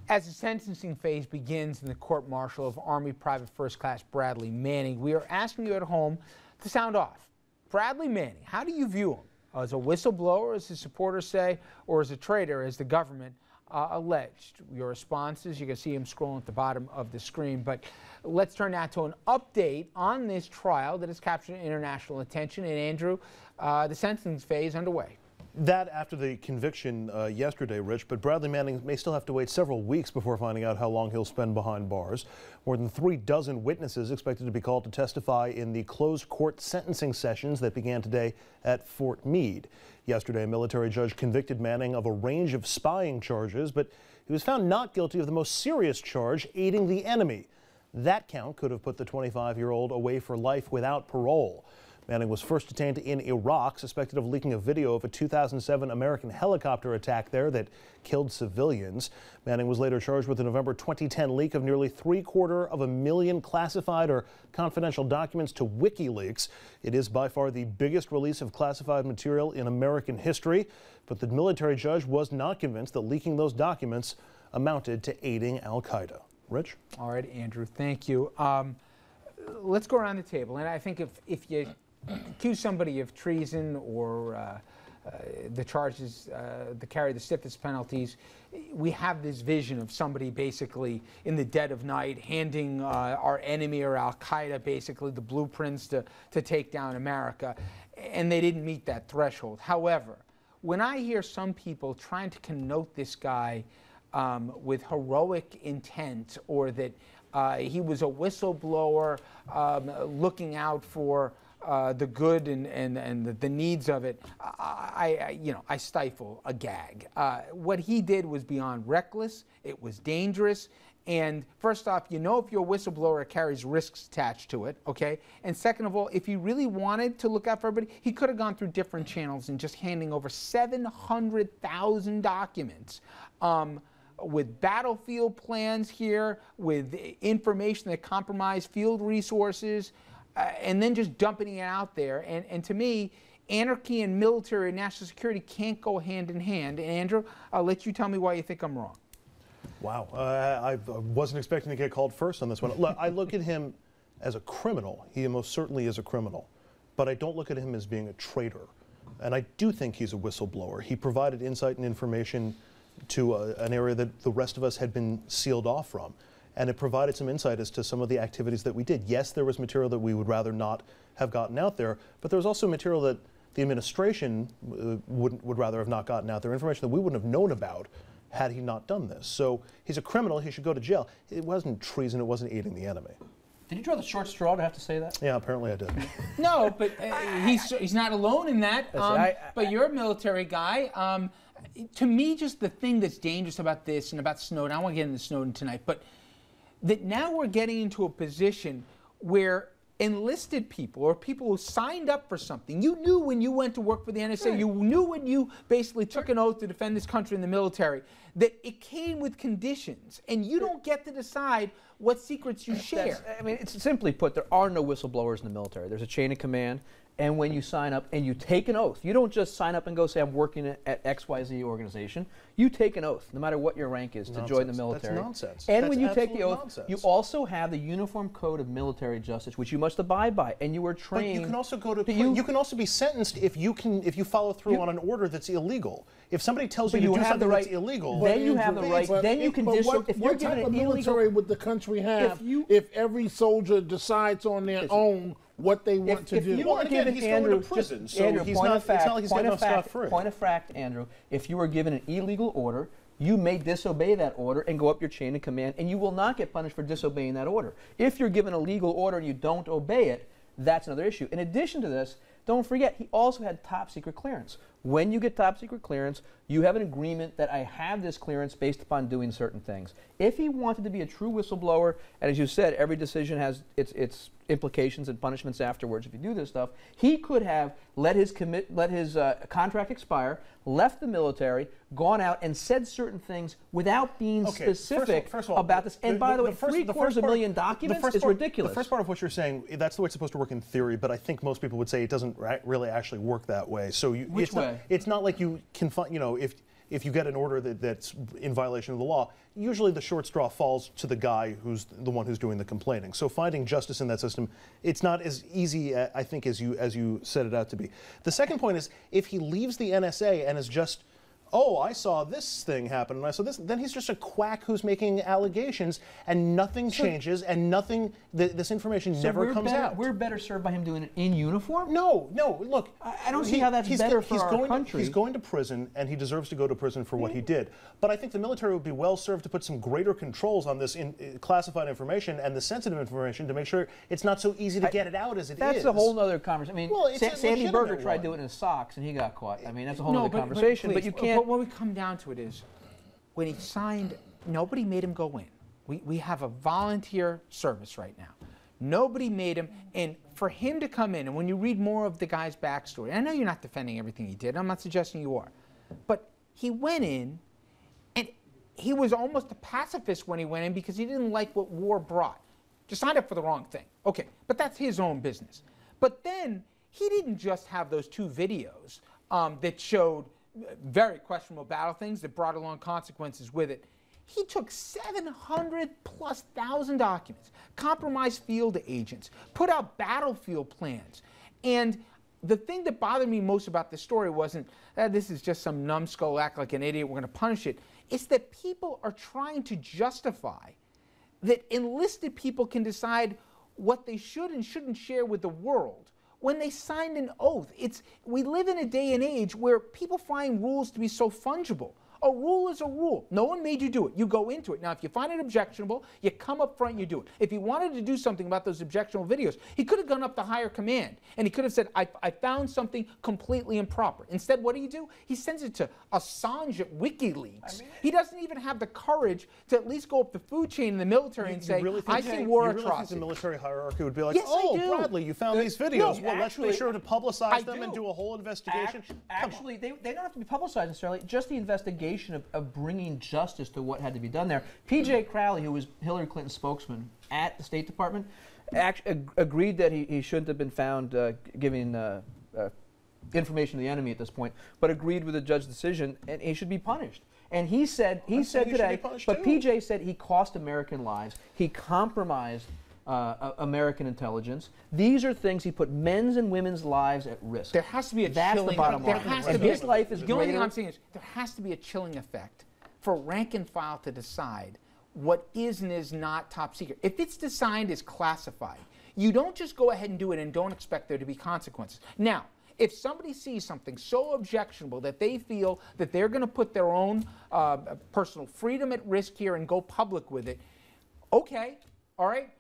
As the sentencing phase begins in the court-martial of Army Private First Class Bradley Manning, we are asking you at home to sound off. Bradley Manning, how do you view him? As a whistleblower, as his supporters say, or as a traitor, as the government alleged? Your responses, you can see him scrolling at the bottom of the screen. But let's turn now to an update on this trial that has captured international attention. And Andrew, the sentencing phase underway. That after the conviction yesterday, Rich, but Bradley Manning may still have to wait several weeks before finding out how long he'll spend behind bars. More than 36 witnesses expected to be called to testify in the closed court sentencing sessions that began today at Fort Meade. Yesterday, a military judge convicted Manning of a range of spying charges, but he was found not guilty of the most serious charge, aiding the enemy. That count could have put the 25-year-old away for life without parole. Manning was first detained in Iraq, suspected of leaking a video of a 2007 American helicopter attack there that killed civilians. Manning was later charged with the November 2010 leak of nearly 750,000 classified or confidential documents to Wikileaks. It is by far the biggest release of classified material in American history, but the military judge was not convinced that leaking those documents amounted to aiding al-Qaeda. Rich? All right, Andrew, thank you. Let's go around the table, and I think if you accuse somebody of treason or the charges that carry the stiffest penalties, we have this vision of somebody basically in the dead of night handing our enemy or al-Qaeda basically the blueprints to take down America, and they didn't meet that threshold. However, when I hear some people trying to connote this guy with heroic intent, or that he was a whistleblower looking out for the good and the needs of it, I stifle a gag. What he did was beyond reckless. It was dangerous. And first off, if you're a whistleblower, it carries risks attached to it, okay? And second of all, if he really wanted to look out for everybody, he could have gone through different channels and just handing over 700,000 documents with battlefield plans here, with information that compromised field resources, and then just dumping it out there. And to me, anarchy and military and national security can't go hand in hand. And Andrew, I'll let you tell me why you think I'm wrong. Wow, I wasn't expecting to get called first on this one. Look, I look at him as a criminal. He most certainly is a criminal. But I don't look at him as being a traitor. And I do think he's a whistleblower. He provided insight and information to an area that the rest of us had been sealed off from. And it provided some insight as to some of the activities that we did. Yes, there was material that we would rather not have gotten out there, but there was also material that the administration would rather have not gotten out there, information that we wouldn't have known about had he not done this. So he's a criminal, he should go to jail. It wasn't treason, it wasn't aiding the enemy. Did you draw the short straw to have to say that? Yeah, apparently I did. No, but he's not alone in that. But you're a military guy. To me, just the thing that's dangerous about this and about Snowden, I want to get into Snowden tonight, but that now we're getting into a position where enlisted people or people who signed up for something, you knew when you went to work for the NSA, right, you knew when you basically took an oath to defend this country in the military, that it came with conditions, and you don't get to decide what secrets you share. I mean, it's simply put, there are no whistleblowers in the military. There's a chain of command, and when you sign up and you take an oath, you don't just sign up and go say, I'm working at XYZ organization. You take an oath, no matter what your rank is, to join the military. That's nonsense. And That's when you take the oath, nonsense. you also have the Uniform Code of Military Justice, which you must abide by, and you were trained. But you can also go to you can also be sentenced if you follow through on an order that's illegal. If somebody tells you to do something that's illegal, then you have the right. Then you can disobey. If you're given an illegal, military would the country have if every soldier decides on their own what they want to do? If you were given, he's Andrew, going to prison, so Andrew, it's not like he's getting off scot-free. Point of fact, Andrew, if you were given an illegal order, you may disobey that order and go up your chain of command, and you will not get punished for disobeying that order. If you're given a legal order and you don't obey it, that's another issue. In addition to this, don't forget, he also had top secret clearance. When you get top secret clearance, you have an agreement that I have this clearance based upon doing certain things. If he wanted to be a true whistleblower, and as you said, every decision has its implications and punishments afterwards if you do this stuff, he could have let his contract expire, left the military, gone out and said certain things without being specific first of all, about this. And by the way, $750,000 documents is ridiculous. The first part of what you're saying, that's the way it's supposed to work in theory, but I think most people would say it doesn't really actually work that way. So Which way? It's not like you can find, if you get an order that's in violation of the law, usually the short straw falls to the guy who's the one who's doing the complaining. So finding justice in that system, it's not as easy, I think, as you set it out to be. The second point is, if he leaves the NSA and is just, oh, I saw this thing happen, and I saw this, then he's just a quack who's making allegations, and nothing changes, and nothing, this information never comes out. We're better served by him doing it in uniform? No, look. I don't see how that's better for our country. He's going to prison, and he deserves to go to prison for what he did. But I think the military would be well served to put some greater controls on this classified information and the sensitive information to make sure it's not so easy to get it out as it is. That's a whole other conversation. I mean, well, Sandy Berger tried to do it in his socks, and he got caught. I mean, that's a whole other conversation. But you can't. But when we come down to it is, when he signed, nobody made him go in. We have a volunteer service right now. Nobody made him, and for him to come in, and when you read more of the guy's backstory, I know you're not defending everything he did, I'm not suggesting you are, but he went in, and he was almost a pacifist when he went in because he didn't like what war brought. Just signed up for the wrong thing. Okay, but that's his own business. But then, he didn't just have those 2 videos that showed very questionable battle things that brought along consequences with it. He took 700,000+ documents, compromised field agents, put out battlefield plans. And the thing that bothered me most about this story wasn't that this is just some numbskull act like an idiot, we're going to punish it. It's that people are trying to justify that enlisted people can decide what they should and shouldn't share with the world when they signed an oath. We live in a day and age where people find rules to be so fungible. A rule is a rule. No one made you do it. You go into it. Now, if you find it objectionable, you come up front and you do it. If he wanted to do something about those objectionable videos, he could have gone up to higher command, and he could have said, I found something completely improper. Instead, what do? He sends it to Assange at Wikileaks. He doesn't even have the courage to at least go up the food chain in the military and say, I see war atrocities. You really think the military hierarchy would be like, yes, oh, Bradley, you found these videos. No, well, let's be sure to publicize them and do a whole investigation. Actually, they don't have to be publicized necessarily, just the investigation of bringing justice to what had to be done there. P.J. Crowley, who was Hillary Clinton's spokesman at the State Department, agreed that he shouldn't have been found giving information to the enemy at this point, but agreed with the judge's decision, and he should be punished. And he said today, but P.J. said he cost American lives, he compromised American intelligence. These are things he put men's and women's lives at risk. There has to be a That's chilling the bottom line. And his life is the only thing greater. I'm saying is there has to be a chilling effect for rank and file to decide what is and is not top secret. If it's designed as classified, you don't just go ahead and do it and don't expect there to be consequences. Now, if somebody sees something so objectionable that they feel that they're going to put their own personal freedom at risk here and go public with it, okay, all right.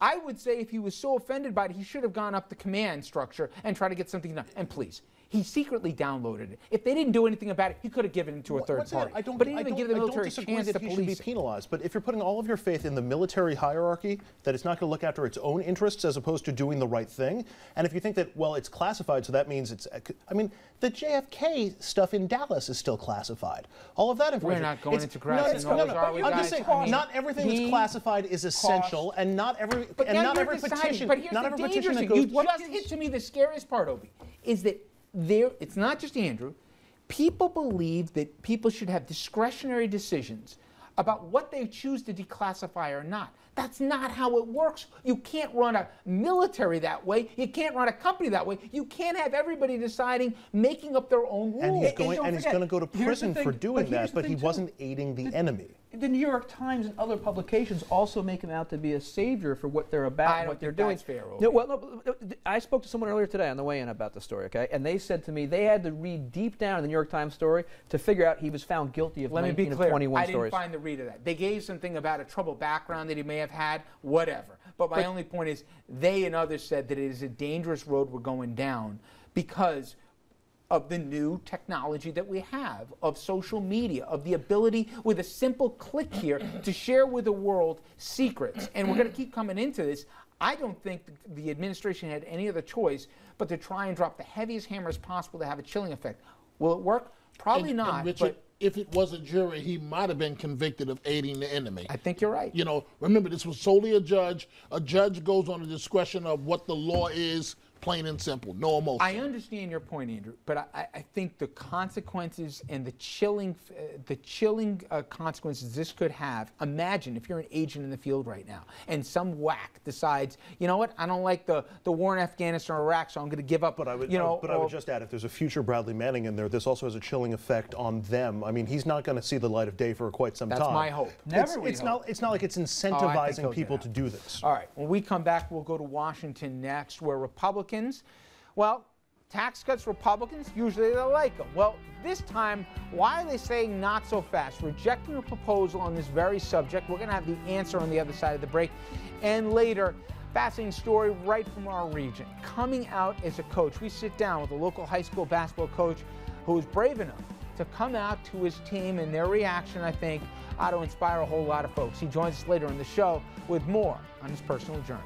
I would say if he was so offended by it, he should have gone up the command structure and tried to get something done. And please, he secretly downloaded it. If they didn't do anything about it, he could have given it to a third party. But he didn't even give the military a chance to police it. He should be penalized. But if you're putting all of your faith in the military hierarchy, that it's not going to look after its own interests as opposed to doing the right thing, and if you think that, well, it's classified, so that means it's, I mean, the JFK stuff in Dallas is still classified. All of that information. We're not going into grass and knolls, are we, I'm just saying, not everything that's classified is essential, and not every petition. But here's the dangerous thing. You just hit to me the scariest part, Obi, is that it's not just Andrew. People believe that people should have discretionary decisions about what they choose to declassify or not. That's not how it works. You can't run a military that way. You can't run a company that way. You can't have everybody deciding, making up their own rules. And he's going to go to prison for doing that, but he wasn't aiding the enemy. The New York Times and other publications also make him out to be a savior for what they're about and what they're doing. That's fair, no, well, no, I spoke to someone earlier today on the way in about the story, okay? And they said to me they had to read deep down in the New York Times story to figure out he was found guilty of 19 of 21 stories. I didn't find the read of that. They gave something about a troubled background that he may have had, whatever. But my only point is they and others said that it is a dangerous road we're going down because of the new technology that we have, of social media, of the ability with a simple click here to share with the world secrets. And we're going to keep coming into this. I don't think the administration had any other choice but to try and drop the heaviest hammer as possible to have a chilling effect. Will it work? Probably not. And Richard, if it was a jury, he might have been convicted of aiding the enemy. I think you're right. You know, remember, this was solely a judge. A judge goes on the discretion of what the law is plain and simple, no emotion. I understand your point, Andrew, but I think the consequences and the chilling consequences this could have. Imagine if you're an agent in the field right now, and some whack decides, you know what, I don't like the war in Afghanistan or Iraq, so I'm going to give up. But I would, I would just add, if there's a future Bradley Manning in there, this also has a chilling effect on them. I mean, he's not going to see the light of day for quite some time. That's my hope. It's not like it's incentivizing people to do this. All right, when we come back, we'll go to Washington next, where Republicans, well, tax cuts Republicans, usually they like them. Well, this time, why are they saying not so fast? Rejecting a proposal on this very subject. We're going to have the answer on the other side of the break. And later, fascinating story right from our region. Coming out as a coach, we sit down with a local high school basketball coach who was brave enough to come out to his team, and their reaction, I think, ought to inspire a whole lot of folks. He joins us later in the show with more on his personal journey.